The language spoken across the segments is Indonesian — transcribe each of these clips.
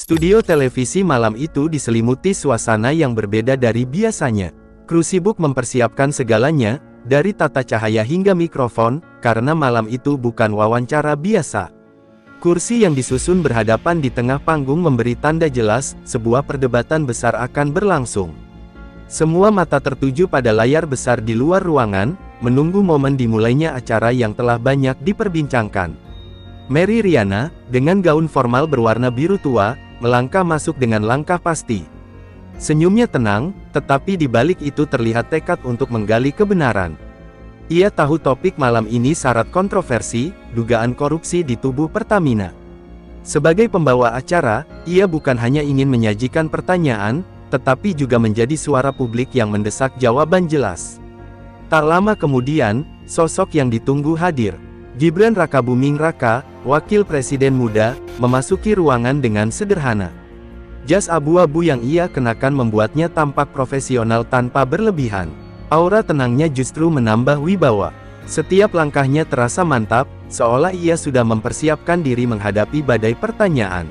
Studio televisi malam itu diselimuti suasana yang berbeda dari biasanya. Kru sibuk mempersiapkan segalanya, dari tata cahaya hingga mikrofon, karena malam itu bukan wawancara biasa. Kursi yang disusun berhadapan di tengah panggung memberi tanda jelas, sebuah perdebatan besar akan berlangsung. Semua mata tertuju pada layar besar di luar ruangan, menunggu momen dimulainya acara yang telah banyak diperbincangkan. Mary Riana, dengan gaun formal berwarna biru tua, melangkah masuk dengan langkah pasti. Senyumnya tenang, tetapi di balik itu terlihat tekad untuk menggali kebenaran. Ia tahu topik malam ini syarat kontroversi, dugaan korupsi di tubuh Pertamina. Sebagai pembawa acara, ia bukan hanya ingin menyajikan pertanyaan, tetapi juga menjadi suara publik yang mendesak jawaban jelas. Tak lama kemudian, sosok yang ditunggu hadir. Gibran Rakabuming Raka, wakil presiden muda, memasuki ruangan dengan sederhana. Jas abu-abu yang ia kenakan membuatnya tampak profesional tanpa berlebihan. Aura tenangnya justru menambah wibawa. Setiap langkahnya terasa mantap, seolah ia sudah mempersiapkan diri menghadapi badai pertanyaan.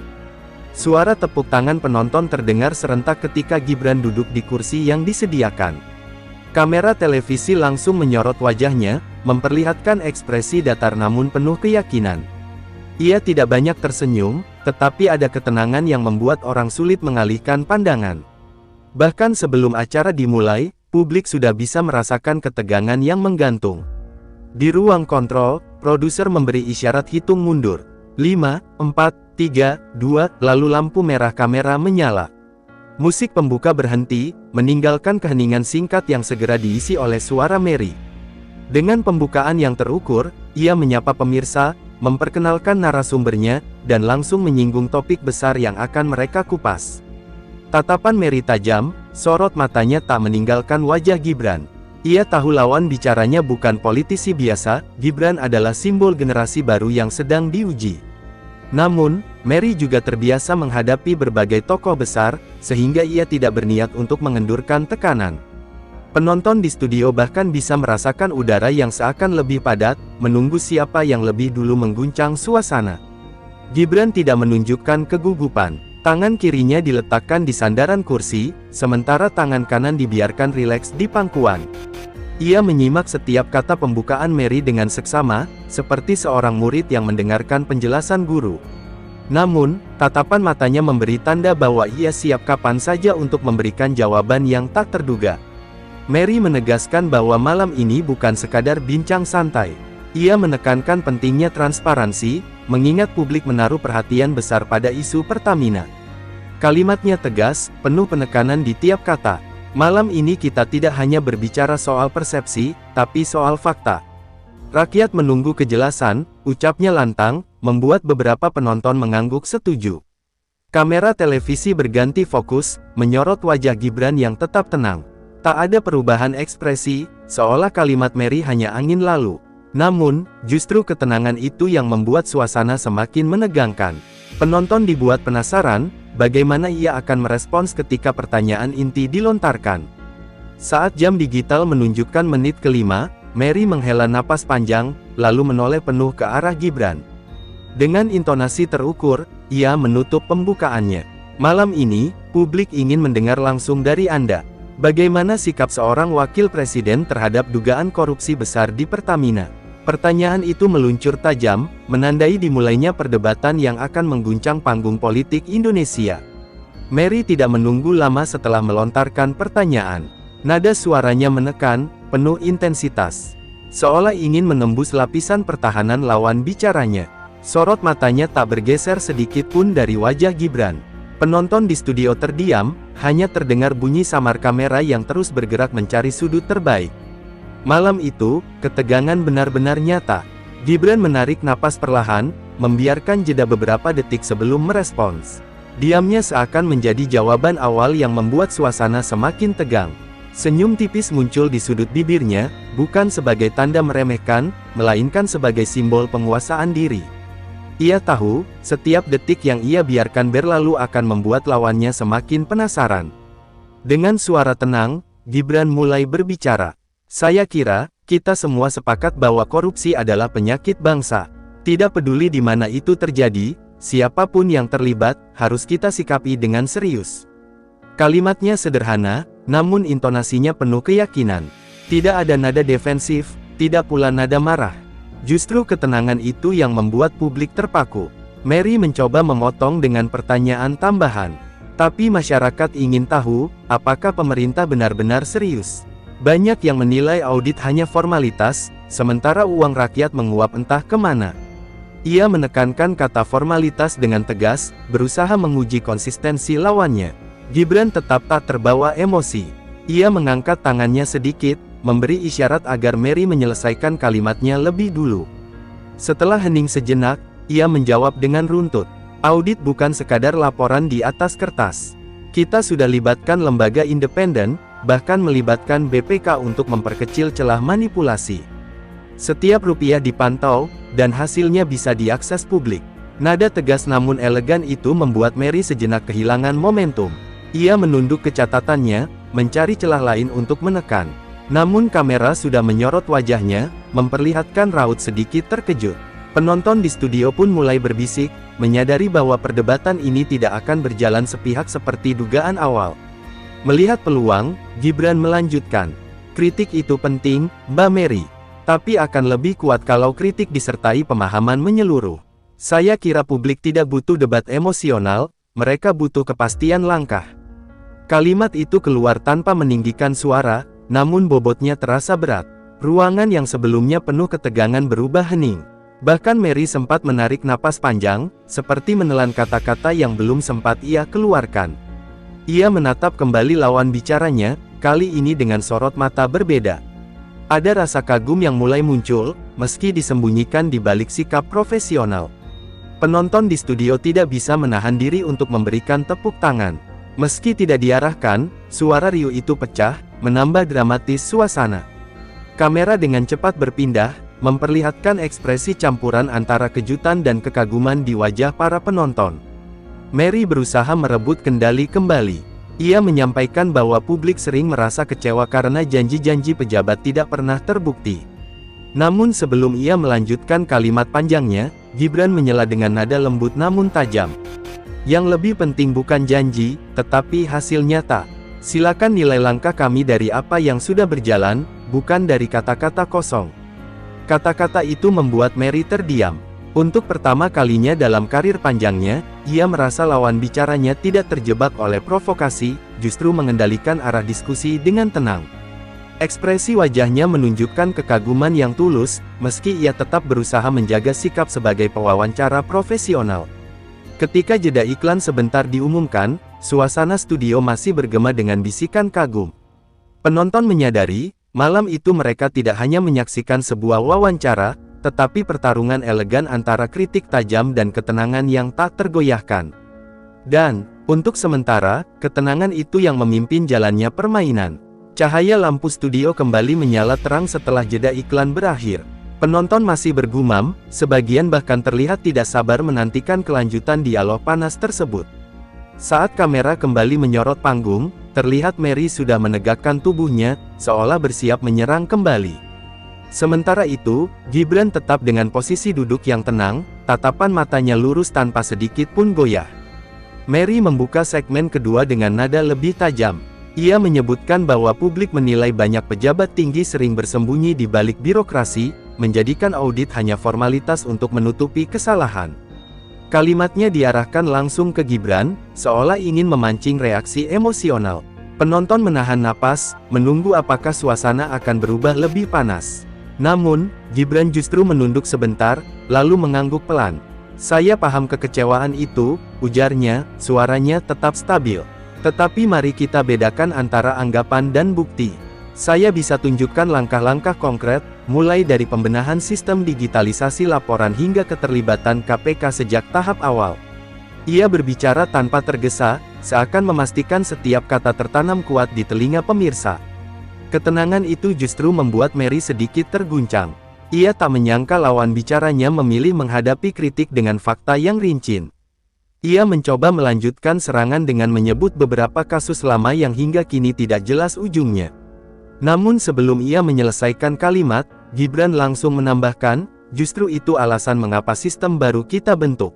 Suara tepuk tangan penonton terdengar serentak ketika Gibran duduk di kursi yang disediakan. Kamera televisi langsung menyorot wajahnya, memperlihatkan ekspresi datar namun penuh keyakinan. Ia tidak banyak tersenyum, tetapi ada ketenangan yang membuat orang sulit mengalihkan pandangan. Bahkan sebelum acara dimulai, publik sudah bisa merasakan ketegangan yang menggantung. Di ruang kontrol, produser memberi isyarat hitung mundur. 5, 4, 3, 2, lalu lampu merah kamera menyala. Musik pembuka berhenti, meninggalkan keheningan singkat yang segera diisi oleh suara Mary. Dengan pembukaan yang terukur, ia menyapa pemirsa, memperkenalkan narasumbernya, dan langsung menyinggung topik besar yang akan mereka kupas. Tatapan Mary tajam, sorot matanya tak meninggalkan wajah Gibran. Ia tahu lawan bicaranya bukan politisi biasa, Gibran adalah simbol generasi baru yang sedang diuji. Namun, Mary juga terbiasa menghadapi berbagai tokoh besar, sehingga ia tidak berniat untuk mengendurkan tekanan. Penonton di studio bahkan bisa merasakan udara yang seakan lebih padat, menunggu siapa yang lebih dulu mengguncang suasana. Gibran tidak menunjukkan kegugupan. Tangan kirinya diletakkan di sandaran kursi, sementara tangan kanan dibiarkan rileks di pangkuan. Ia menyimak setiap kata pembukaan Mary dengan seksama, seperti seorang murid yang mendengarkan penjelasan guru. Namun, tatapan matanya memberi tanda bahwa ia siap kapan saja untuk memberikan jawaban yang tak terduga. Mary menegaskan bahwa malam ini bukan sekadar bincang santai. Ia menekankan pentingnya transparansi, mengingat publik menaruh perhatian besar pada isu Pertamina. Kalimatnya tegas, penuh penekanan di tiap kata. Malam ini kita tidak hanya berbicara soal persepsi, tapi soal fakta. Rakyat menunggu kejelasan, ucapnya lantang, membuat beberapa penonton mengangguk setuju. Kamera televisi berganti fokus, menyorot wajah Gibran yang tetap tenang. Tak ada perubahan ekspresi, seolah kalimat Mary hanya angin lalu. Namun, justru ketenangan itu yang membuat suasana semakin menegangkan. Penonton dibuat penasaran, bagaimana ia akan merespons ketika pertanyaan inti dilontarkan. Saat jam digital menunjukkan menit ke-5, Mary menghela napas panjang, lalu menoleh penuh ke arah Gibran. Dengan intonasi terukur, ia menutup pembukaannya. Malam ini, publik ingin mendengar langsung dari Anda. Bagaimana sikap seorang wakil presiden terhadap dugaan korupsi besar di Pertamina? Pertanyaan itu meluncur tajam, menandai dimulainya perdebatan yang akan mengguncang panggung politik Indonesia. Mary tidak menunggu lama setelah melontarkan pertanyaan. Nada suaranya menekan, penuh intensitas. Seolah ingin menembus lapisan pertahanan lawan bicaranya. Sorot matanya tak bergeser sedikit pun dari wajah Gibran. Penonton di studio terdiam, hanya terdengar bunyi samar kamera yang terus bergerak mencari sudut terbaik. Malam itu, ketegangan benar-benar nyata. Gibran menarik napas perlahan, membiarkan jeda beberapa detik sebelum merespons. Diamnya seakan menjadi jawaban awal yang membuat suasana semakin tegang. Senyum tipis muncul di sudut bibirnya, bukan sebagai tanda meremehkan, melainkan sebagai simbol penguasaan diri. Ia tahu, setiap detik yang ia biarkan berlalu akan membuat lawannya semakin penasaran. Dengan suara tenang, Gibran mulai berbicara. Saya kira, kita semua sepakat bahwa korupsi adalah penyakit bangsa. Tidak peduli di mana itu terjadi, siapapun yang terlibat, harus kita sikapi dengan serius. Kalimatnya sederhana, namun intonasinya penuh keyakinan. Tidak ada nada defensif, tidak pula nada marah. Justru ketenangan itu yang membuat publik terpaku. Mary mencoba memotong dengan pertanyaan tambahan. Tapi masyarakat ingin tahu, apakah pemerintah benar-benar serius? Banyak yang menilai audit hanya formalitas, sementara uang rakyat menguap entah kemana. Ia menekankan kata formalitas dengan tegas, berusaha menguji konsistensi lawannya. Gibran tetap tak terbawa emosi. Ia mengangkat tangannya sedikit, memberi isyarat agar Mary menyelesaikan kalimatnya lebih dulu. Setelah hening sejenak, ia menjawab dengan runtut. Audit bukan sekadar laporan di atas kertas. Kita sudah libatkan lembaga independen, bahkan melibatkan BPK untuk memperkecil celah manipulasi. Setiap rupiah dipantau, dan hasilnya bisa diakses publik. Nada tegas namun elegan itu membuat Mary sejenak kehilangan momentum. Ia menunduk ke catatannya, mencari celah lain untuk menekan. Namun kamera sudah menyorot wajahnya, memperlihatkan raut sedikit terkejut. Penonton di studio pun mulai berbisik, menyadari bahwa perdebatan ini tidak akan berjalan sepihak seperti dugaan awal. Melihat peluang, Gibran melanjutkan. Kritik itu penting, Mbak Mary. Tapi akan lebih kuat kalau kritik disertai pemahaman menyeluruh. Saya kira publik tidak butuh debat emosional, mereka butuh kepastian langkah. Kalimat itu keluar tanpa meninggikan suara, namun bobotnya terasa berat. Ruangan yang sebelumnya penuh ketegangan berubah hening. Bahkan Mary sempat menarik napas panjang, seperti menelan kata-kata yang belum sempat ia keluarkan. Ia menatap kembali lawan bicaranya, kali ini dengan sorot mata berbeda. Ada rasa kagum yang mulai muncul, meski disembunyikan di balik sikap profesional. Penonton di studio tidak bisa menahan diri untuk memberikan tepuk tangan. Meski tidak diarahkan, suara riuh itu pecah, menambah dramatis suasana. Kamera dengan cepat berpindah, memperlihatkan ekspresi campuran antara kejutan dan kekaguman di wajah para penonton. Mary berusaha merebut kendali kembali. Ia menyampaikan bahwa publik sering merasa kecewa karena janji-janji pejabat tidak pernah terbukti. Namun sebelum ia melanjutkan kalimat panjangnya, Gibran menyela dengan nada lembut namun tajam. Yang lebih penting bukan janji, tetapi hasil nyata. Silakan nilai langkah kami dari apa yang sudah berjalan, bukan dari kata-kata kosong. Kata-kata itu membuat Mary terdiam. Untuk pertama kalinya dalam karir panjangnya, ia merasa lawan bicaranya tidak terjebak oleh provokasi, justru mengendalikan arah diskusi dengan tenang. Ekspresi wajahnya menunjukkan kekaguman yang tulus, meski ia tetap berusaha menjaga sikap sebagai pewawancara profesional. Ketika jeda iklan sebentar diumumkan, suasana studio masih bergema dengan bisikan kagum. Penonton menyadari, malam itu mereka tidak hanya menyaksikan sebuah wawancara, tetapi pertarungan elegan antara kritik tajam dan ketenangan yang tak tergoyahkan. Dan, untuk sementara, ketenangan itu yang memimpin jalannya permainan. Cahaya lampu studio kembali menyala terang setelah jeda iklan berakhir. Penonton masih bergumam, sebagian bahkan terlihat tidak sabar menantikan kelanjutan dialog panas tersebut. Saat kamera kembali menyorot panggung, terlihat Mary sudah menegakkan tubuhnya, seolah bersiap menyerang kembali. Sementara itu, Gibran tetap dengan posisi duduk yang tenang, tatapan matanya lurus tanpa sedikit pun goyah. Mary membuka segmen kedua dengan nada lebih tajam. Ia menyebutkan bahwa publik menilai banyak pejabat tinggi sering bersembunyi di balik birokrasi, menjadikan audit hanya formalitas untuk menutupi kesalahan. Kalimatnya diarahkan langsung ke Gibran, seolah ingin memancing reaksi emosional. Penonton menahan napas, menunggu apakah suasana akan berubah lebih panas. Namun, Gibran justru menunduk sebentar, lalu mengangguk pelan. Saya paham kekecewaan itu, ujarnya, suaranya tetap stabil. Tetapi mari kita bedakan antara anggapan dan bukti. Saya bisa tunjukkan langkah-langkah konkret, mulai dari pembenahan sistem digitalisasi laporan hingga keterlibatan KPK sejak tahap awal. Ia berbicara tanpa tergesa, seakan memastikan setiap kata tertanam kuat di telinga pemirsa. Ketenangan itu justru membuat Mary sedikit terguncang. Ia tak menyangka lawan bicaranya memilih menghadapi kritik dengan fakta yang rinci. Ia mencoba melanjutkan serangan dengan menyebut beberapa kasus lama yang hingga kini tidak jelas ujungnya. Namun sebelum ia menyelesaikan kalimat, Gibran langsung menambahkan, justru itu alasan mengapa sistem baru kita bentuk.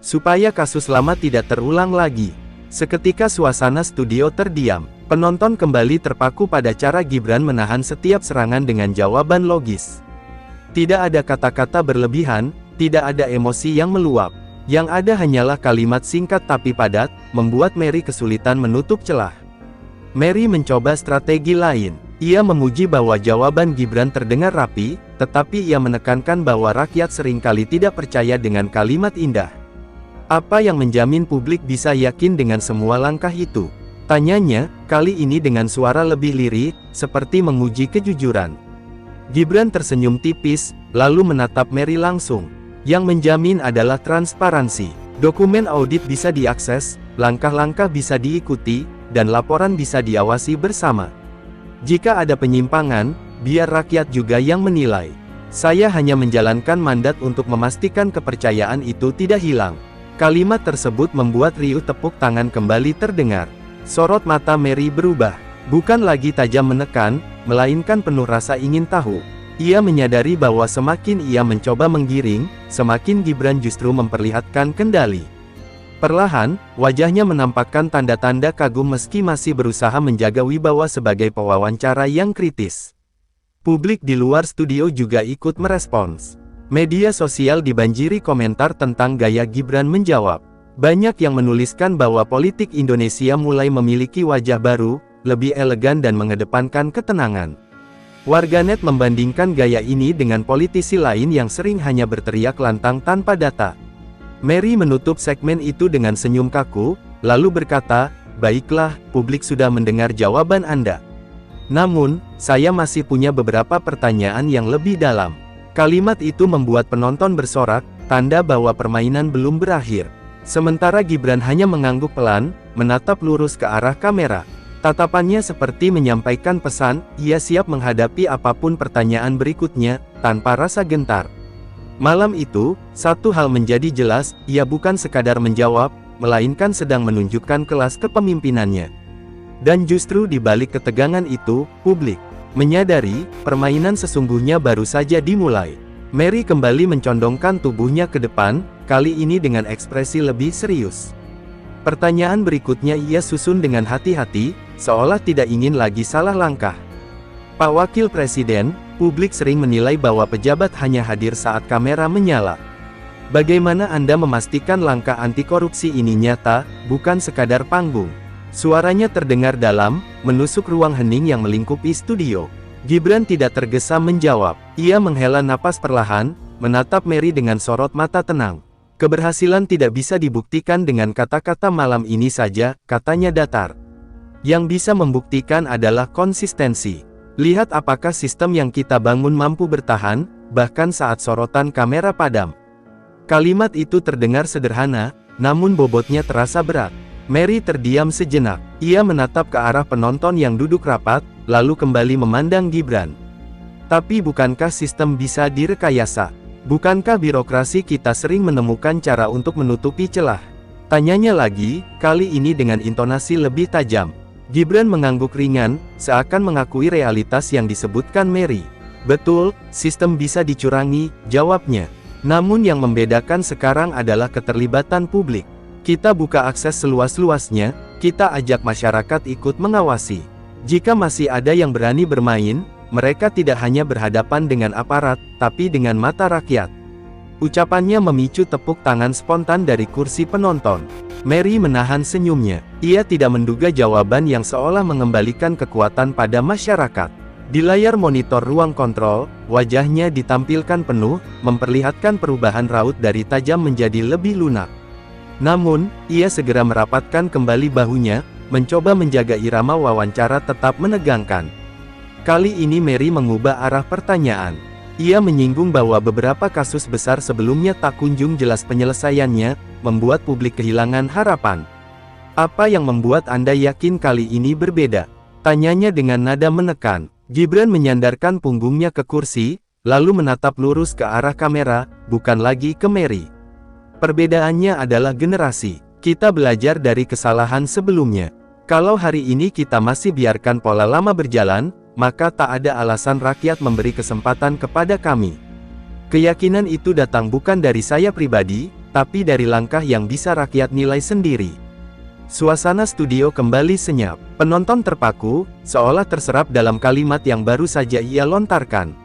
Supaya kasus lama tidak terulang lagi. Seketika suasana studio terdiam. Penonton kembali terpaku pada cara Gibran menahan setiap serangan dengan jawaban logis. Tidak ada kata-kata berlebihan, tidak ada emosi yang meluap. Yang ada hanyalah kalimat singkat tapi padat, membuat Mary kesulitan menutup celah. Mary mencoba strategi lain. Ia memuji bahwa jawaban Gibran terdengar rapi, tetapi ia menekankan bahwa rakyat seringkali tidak percaya dengan kalimat indah. Apa yang menjamin publik bisa yakin dengan semua langkah itu? Tanyanya, kali ini dengan suara lebih lirih, seperti menguji kejujuran. Gibran tersenyum tipis, lalu menatap Mary langsung. Yang menjamin adalah transparansi. Dokumen audit bisa diakses, langkah-langkah bisa diikuti, dan laporan bisa diawasi bersama. Jika ada penyimpangan, biar rakyat juga yang menilai. Saya hanya menjalankan mandat untuk memastikan kepercayaan itu tidak hilang. Kalimat tersebut membuat riuh tepuk tangan kembali terdengar. Sorot mata Mary berubah. Bukan lagi tajam menekan, melainkan penuh rasa ingin tahu. Ia menyadari bahwa semakin ia mencoba menggiring, semakin Gibran justru memperlihatkan kendali. Perlahan, wajahnya menampakkan tanda-tanda kagum meski masih berusaha menjaga wibawa sebagai pewawancara yang kritis. Publik di luar studio juga ikut merespons. Media sosial dibanjiri komentar tentang gaya Gibran menjawab. Banyak yang menuliskan bahwa politik Indonesia mulai memiliki wajah baru, lebih elegan dan mengedepankan ketenangan. Warganet membandingkan gaya ini dengan politisi lain yang sering hanya berteriak lantang tanpa data. Mary menutup segmen itu dengan senyum kaku, lalu berkata, "Baiklah, publik sudah mendengar jawaban Anda. Namun, saya masih punya beberapa pertanyaan yang lebih dalam." Kalimat itu membuat penonton bersorak, tanda bahwa permainan belum berakhir. Sementara Gibran hanya mengangguk pelan, menatap lurus ke arah kamera. Tatapannya seperti menyampaikan pesan, ia siap menghadapi apapun pertanyaan berikutnya, tanpa rasa gentar. Malam itu, satu hal menjadi jelas, ia bukan sekadar menjawab, melainkan sedang menunjukkan kelas kepemimpinannya. Dan justru di balik ketegangan itu, publik menyadari, permainan sesungguhnya baru saja dimulai. Mary kembali mencondongkan tubuhnya ke depan, kali ini dengan ekspresi lebih serius. Pertanyaan berikutnya ia susun dengan hati-hati, seolah tidak ingin lagi salah langkah. Pak Wakil Presiden, publik sering menilai bahwa pejabat hanya hadir saat kamera menyala. Bagaimana Anda memastikan langkah anti korupsi ini nyata, bukan sekadar panggung? Suaranya terdengar dalam, menusuk ruang hening yang melingkupi studio. Gibran tidak tergesa menjawab. Ia menghela napas perlahan, menatap Mary dengan sorot mata tenang. Keberhasilan tidak bisa dibuktikan dengan kata-kata malam ini saja, katanya datar. Yang bisa membuktikan adalah konsistensi. Lihat apakah sistem yang kita bangun mampu bertahan, bahkan saat sorotan kamera padam. Kalimat itu terdengar sederhana, namun bobotnya terasa berat. Mary terdiam sejenak. Ia menatap ke arah penonton yang duduk rapat, lalu kembali memandang Gibran. Tapi bukankah sistem bisa direkayasa? Bukankah birokrasi kita sering menemukan cara untuk menutupi celah? Tanyanya lagi, kali ini dengan intonasi lebih tajam. Gibran mengangguk ringan, seakan mengakui realitas yang disebutkan Mary. Betul, sistem bisa dicurangi, jawabnya. Namun yang membedakan sekarang adalah keterlibatan publik. Kita buka akses seluas-luasnya, kita ajak masyarakat ikut mengawasi. Jika masih ada yang berani bermain, mereka tidak hanya berhadapan dengan aparat, tapi dengan mata rakyat. Ucapannya memicu tepuk tangan spontan dari kursi penonton. Mary menahan senyumnya. Ia tidak menduga jawaban yang seolah mengembalikan kekuatan pada masyarakat. Di layar monitor ruang kontrol, wajahnya ditampilkan penuh, memperlihatkan perubahan raut dari tajam menjadi lebih lunak. Namun, ia segera merapatkan kembali bahunya, mencoba menjaga irama wawancara tetap menegangkan. Kali ini Mary mengubah arah pertanyaan. Ia menyinggung bahwa beberapa kasus besar sebelumnya tak kunjung jelas penyelesaiannya, membuat publik kehilangan harapan. Apa yang membuat Anda yakin kali ini berbeda? Tanyanya dengan nada menekan. Gibran menyandarkan punggungnya ke kursi, lalu menatap lurus ke arah kamera, bukan lagi ke Mary. Perbedaannya adalah generasi. Kita belajar dari kesalahan sebelumnya. Kalau hari ini kita masih biarkan pola lama berjalan, maka tak ada alasan rakyat memberi kesempatan kepada kami. Keyakinan itu datang bukan dari saya pribadi, tapi dari langkah yang bisa rakyat nilai sendiri. Suasana studio kembali senyap. Penonton terpaku, seolah terserap dalam kalimat yang baru saja ia lontarkan.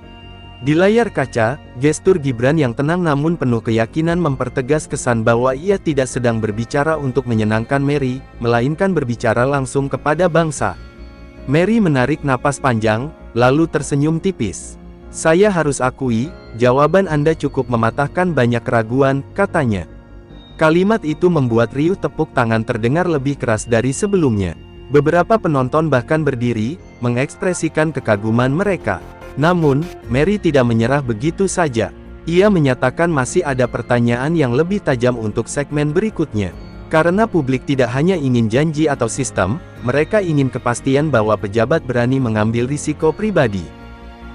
Di layar kaca, gestur Gibran yang tenang namun penuh keyakinan mempertegas kesan bahwa ia tidak sedang berbicara untuk menyenangkan Mary, melainkan berbicara langsung kepada bangsa. Mary menarik napas panjang, lalu tersenyum tipis. "Saya harus akui, jawaban Anda cukup mematahkan banyak keraguan," katanya. Kalimat itu membuat riuh tepuk tangan terdengar lebih keras dari sebelumnya. Beberapa penonton bahkan berdiri, mengekspresikan kekaguman mereka. Namun, Mary tidak menyerah begitu saja. Ia menyatakan masih ada pertanyaan yang lebih tajam untuk segmen berikutnya. Karena publik tidak hanya ingin janji atau sistem, mereka ingin kepastian bahwa pejabat berani mengambil risiko pribadi.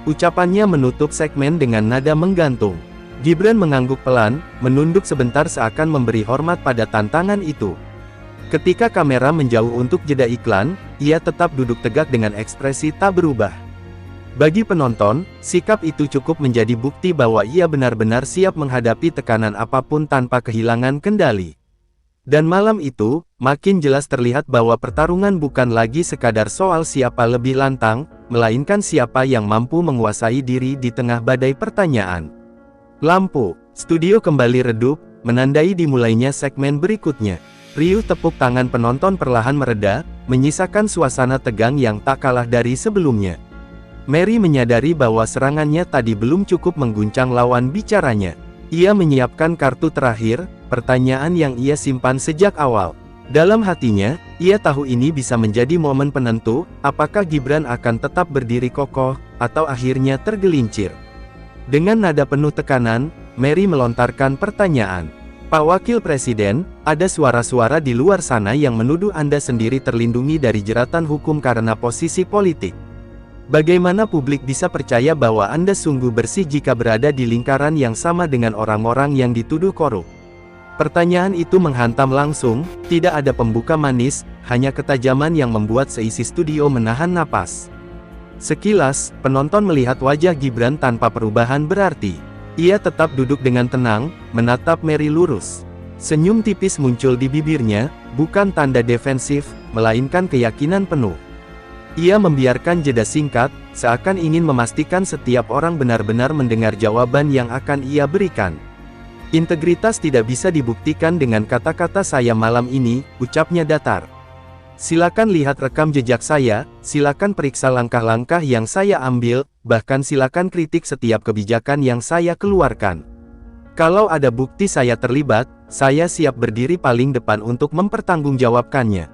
Ucapannya menutup segmen dengan nada menggantung. Gibran mengangguk pelan, menunduk sebentar seakan memberi hormat pada tantangan itu. Ketika kamera menjauh untuk jeda iklan, ia tetap duduk tegak dengan ekspresi tak berubah. Bagi penonton, sikap itu cukup menjadi bukti bahwa ia benar-benar siap menghadapi tekanan apapun tanpa kehilangan kendali. Dan malam itu, makin jelas terlihat bahwa pertarungan bukan lagi sekadar soal siapa lebih lantang, melainkan siapa yang mampu menguasai diri di tengah badai pertanyaan. Lampu studio kembali redup, menandai dimulainya segmen berikutnya. Riuh tepuk tangan penonton perlahan mereda, menyisakan suasana tegang yang tak kalah dari sebelumnya. Mary menyadari bahwa serangannya tadi belum cukup mengguncang lawan bicaranya. Ia menyiapkan kartu terakhir, pertanyaan yang ia simpan sejak awal. Dalam hatinya, ia tahu ini bisa menjadi momen penentu, apakah Gibran akan tetap berdiri kokoh, atau akhirnya tergelincir. Dengan nada penuh tekanan, Mary melontarkan pertanyaan. "Pak Wakil Presiden, ada suara-suara di luar sana yang menuduh Anda sendiri terlindungi dari jeratan hukum karena posisi politik. Bagaimana publik bisa percaya bahwa Anda sungguh bersih jika berada di lingkaran yang sama dengan orang-orang yang dituduh korup?" Pertanyaan itu menghantam langsung, tidak ada pembuka manis, hanya ketajaman yang membuat seisi studio menahan napas. Sekilas, penonton melihat wajah Gibran tanpa perubahan berarti. Ia tetap duduk dengan tenang, menatap Mary lurus. Senyum tipis muncul di bibirnya, bukan tanda defensif, melainkan keyakinan penuh. Ia membiarkan jeda singkat, seakan ingin memastikan setiap orang benar-benar mendengar jawaban yang akan ia berikan. "Integritas tidak bisa dibuktikan dengan kata-kata saya malam ini," ucapnya datar. "Silakan lihat rekam jejak saya, silakan periksa langkah-langkah yang saya ambil, bahkan silakan kritik setiap kebijakan yang saya keluarkan. Kalau ada bukti saya terlibat, saya siap berdiri paling depan untuk mempertanggungjawabkannya.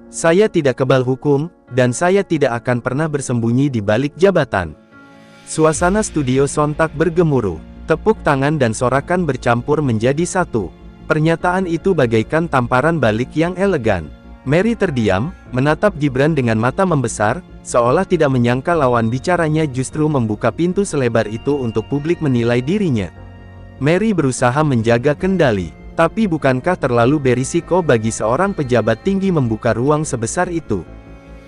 Saya tidak kebal hukum, dan saya tidak akan pernah bersembunyi di balik jabatan." Suasana studio sontak bergemuruh. Tepuk tangan dan sorakan bercampur menjadi satu. Pernyataan itu bagaikan tamparan balik yang elegan. Mary terdiam, menatap Gibran dengan mata membesar, seolah tidak menyangka lawan bicaranya justru membuka pintu selebar itu untuk publik menilai dirinya. Mary berusaha menjaga kendali. Tapi bukankah terlalu berisiko bagi seorang pejabat tinggi membuka ruang sebesar itu?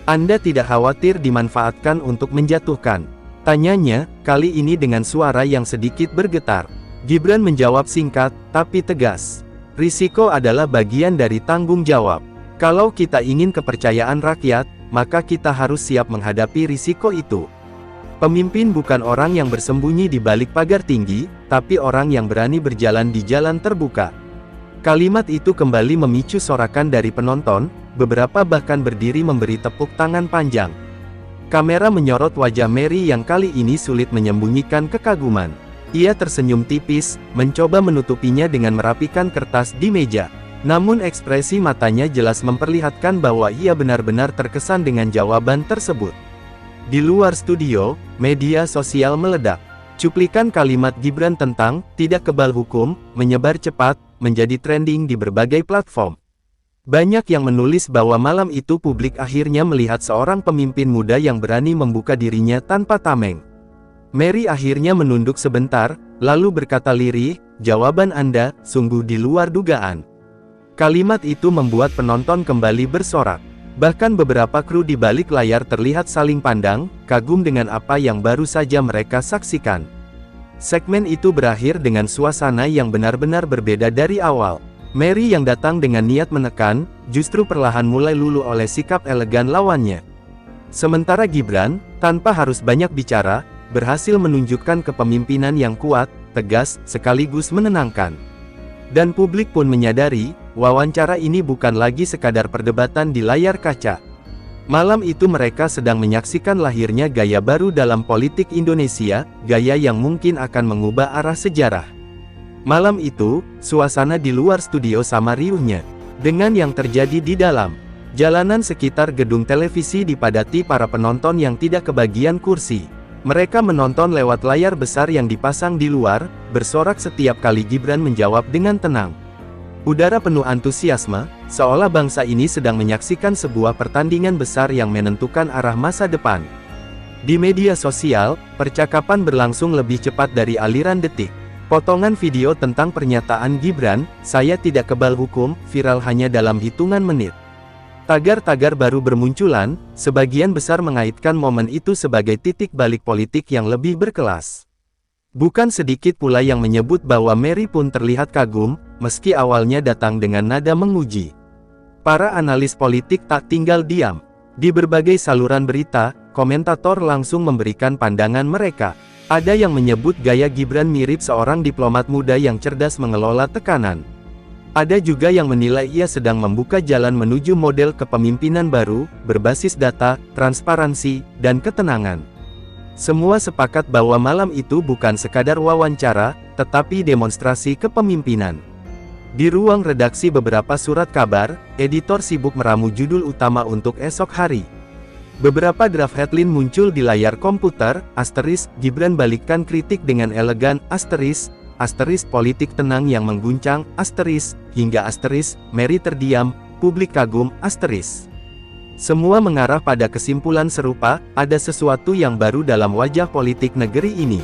"Anda tidak khawatir dimanfaatkan untuk menjatuhkan?" tanyanya, kali ini dengan suara yang sedikit bergetar. Gibran menjawab singkat, tapi tegas. "Risiko adalah bagian dari tanggung jawab. Kalau kita ingin kepercayaan rakyat, maka kita harus siap menghadapi risiko itu. Pemimpin bukan orang yang bersembunyi di balik pagar tinggi, tapi orang yang berani berjalan di jalan terbuka." Kalimat itu kembali memicu sorakan dari penonton, beberapa bahkan berdiri memberi tepuk tangan panjang. Kamera menyorot wajah Mary yang kali ini sulit menyembunyikan kekaguman. Ia tersenyum tipis, mencoba menutupinya dengan merapikan kertas di meja. Namun ekspresi matanya jelas memperlihatkan bahwa ia benar-benar terkesan dengan jawaban tersebut. Di luar studio, media sosial meledak. Cuplikan kalimat Gibran tentang "tidak kebal hukum" menyebar cepat, menjadi trending di berbagai platform. Banyak yang menulis bahwa malam itu publik akhirnya melihat seorang pemimpin muda yang berani membuka dirinya tanpa tameng. Mary akhirnya menunduk sebentar, lalu berkata lirih, "Jawaban Anda sungguh di luar dugaan." Kalimat itu membuat penonton kembali bersorak. Bahkan beberapa kru di balik layar terlihat saling pandang, kagum dengan apa yang baru saja mereka saksikan. Segmen itu berakhir dengan suasana yang benar-benar berbeda dari awal. Mary yang datang dengan niat menekan, justru perlahan mulai luluh oleh sikap elegan lawannya. Sementara Gibran, tanpa harus banyak bicara, berhasil menunjukkan kepemimpinan yang kuat, tegas, sekaligus menenangkan. Dan publik pun menyadari, wawancara ini bukan lagi sekadar perdebatan di layar kaca. Malam itu mereka sedang menyaksikan lahirnya gaya baru dalam politik Indonesia, gaya yang mungkin akan mengubah arah sejarah. Malam itu, suasana di luar studio sama riuhnya. Dengan yang terjadi di dalam, jalanan sekitar gedung televisi dipadati para penonton yang tidak kebagian kursi. Mereka menonton lewat layar besar yang dipasang di luar, bersorak setiap kali Gibran menjawab dengan tenang. Udara penuh antusiasme, seolah bangsa ini sedang menyaksikan sebuah pertandingan besar yang menentukan arah masa depan. Di media sosial, percakapan berlangsung lebih cepat dari aliran detik. Potongan video tentang pernyataan Gibran, "Saya tidak kebal hukum," viral hanya dalam hitungan menit. Tagar-tagar baru bermunculan, sebagian besar mengaitkan momen itu sebagai titik balik politik yang lebih berkelas. Bukan sedikit pula yang menyebut bahwa Mary pun terlihat kagum, meski awalnya datang dengan nada menguji. Para analis politik tak tinggal diam. Di berbagai saluran berita, komentator langsung memberikan pandangan mereka. Ada yang menyebut gaya Gibran mirip seorang diplomat muda yang cerdas mengelola tekanan. Ada juga yang menilai ia sedang membuka jalan menuju model kepemimpinan baru, berbasis data, transparansi, dan ketenangan. Semua sepakat bahwa malam itu bukan sekadar wawancara, tetapi demonstrasi kepemimpinan. Di ruang redaksi beberapa surat kabar, editor sibuk meramu judul utama untuk esok hari. Beberapa draft headline muncul di layar komputer, Gibran balikkan kritik dengan elegan, politik tenang yang mengguncang, hingga Mary terdiam, publik kagum, Semua mengarah pada kesimpulan serupa, ada sesuatu yang baru dalam wajah politik negeri ini.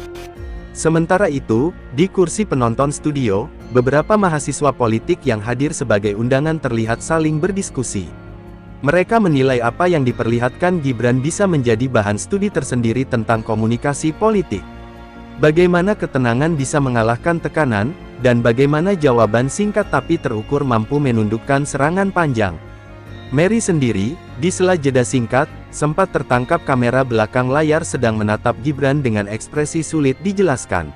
Sementara itu, di kursi penonton studio, beberapa mahasiswa politik yang hadir sebagai undangan terlihat saling berdiskusi. Mereka menilai apa yang diperlihatkan Gibran bisa menjadi bahan studi tersendiri tentang komunikasi politik. Bagaimana ketenangan bisa mengalahkan tekanan, dan bagaimana jawaban singkat tapi terukur mampu menundukkan serangan panjang. Mary sendiri, di sela jeda singkat, sempat tertangkap kamera belakang layar sedang menatap Gibran dengan ekspresi sulit dijelaskan.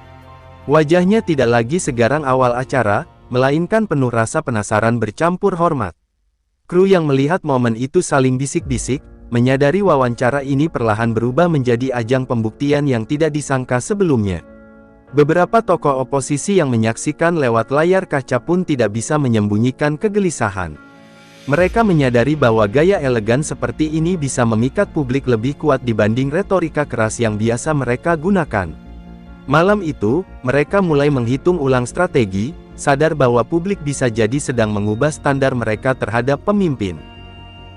Wajahnya tidak lagi segarang awal acara, melainkan penuh rasa penasaran bercampur hormat. Kru yang melihat momen itu saling bisik-bisik, menyadari wawancara ini perlahan berubah menjadi ajang pembuktian yang tidak disangka sebelumnya. Beberapa tokoh oposisi yang menyaksikan lewat layar kaca pun tidak bisa menyembunyikan kegelisahan. Mereka menyadari bahwa gaya elegan seperti ini bisa memikat publik lebih kuat dibanding retorika keras yang biasa mereka gunakan. Malam itu, mereka mulai menghitung ulang strategi, sadar bahwa publik bisa jadi sedang mengubah standar mereka terhadap pemimpin.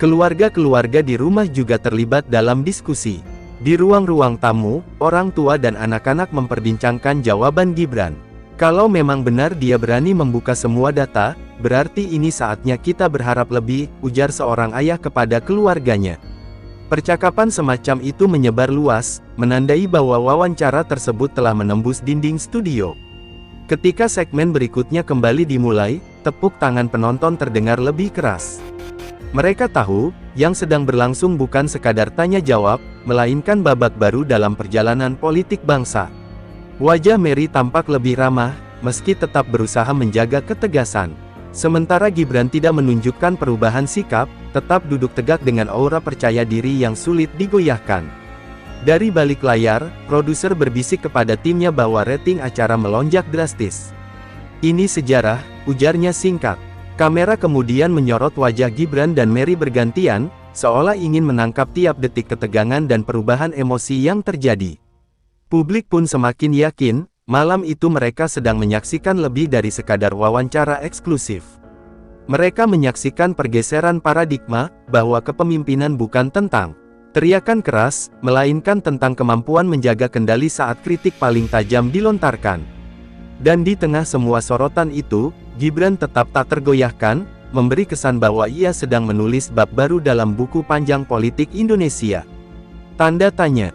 Keluarga-keluarga di rumah juga terlibat dalam diskusi. Di ruang-ruang tamu, orang tua dan anak-anak memperbincangkan jawaban Gibran. Kalau memang benar dia berani membuka semua data, berarti ini saatnya kita berharap lebih, ujar seorang ayah kepada keluarganya. Percakapan semacam itu menyebar luas, menandai bahwa wawancara tersebut telah menembus dinding studio. Ketika segmen berikutnya kembali dimulai, tepuk tangan penonton terdengar lebih keras. Mereka tahu, yang sedang berlangsung bukan sekadar tanya jawab, melainkan babak baru dalam perjalanan politik bangsa. Wajah Mary tampak lebih ramah, meski tetap berusaha menjaga ketegasan. Sementara Gibran tidak menunjukkan perubahan sikap, tetap duduk tegak dengan aura percaya diri yang sulit digoyahkan. Dari balik layar, produser berbisik kepada timnya bahwa rating acara melonjak drastis. "Ini sejarah," ujarnya singkat. Kamera kemudian menyorot wajah Gibran dan Mary bergantian, seolah ingin menangkap tiap detik ketegangan dan perubahan emosi yang terjadi. Publik pun semakin yakin, malam itu mereka sedang menyaksikan lebih dari sekadar wawancara eksklusif. Mereka menyaksikan pergeseran paradigma, bahwa kepemimpinan bukan tentang teriakan keras, melainkan tentang kemampuan menjaga kendali saat kritik paling tajam dilontarkan. Dan di tengah semua sorotan itu, Gibran tetap tak tergoyahkan, memberi kesan bahwa ia sedang menulis bab baru dalam buku panjang politik Indonesia. Tanda tanya.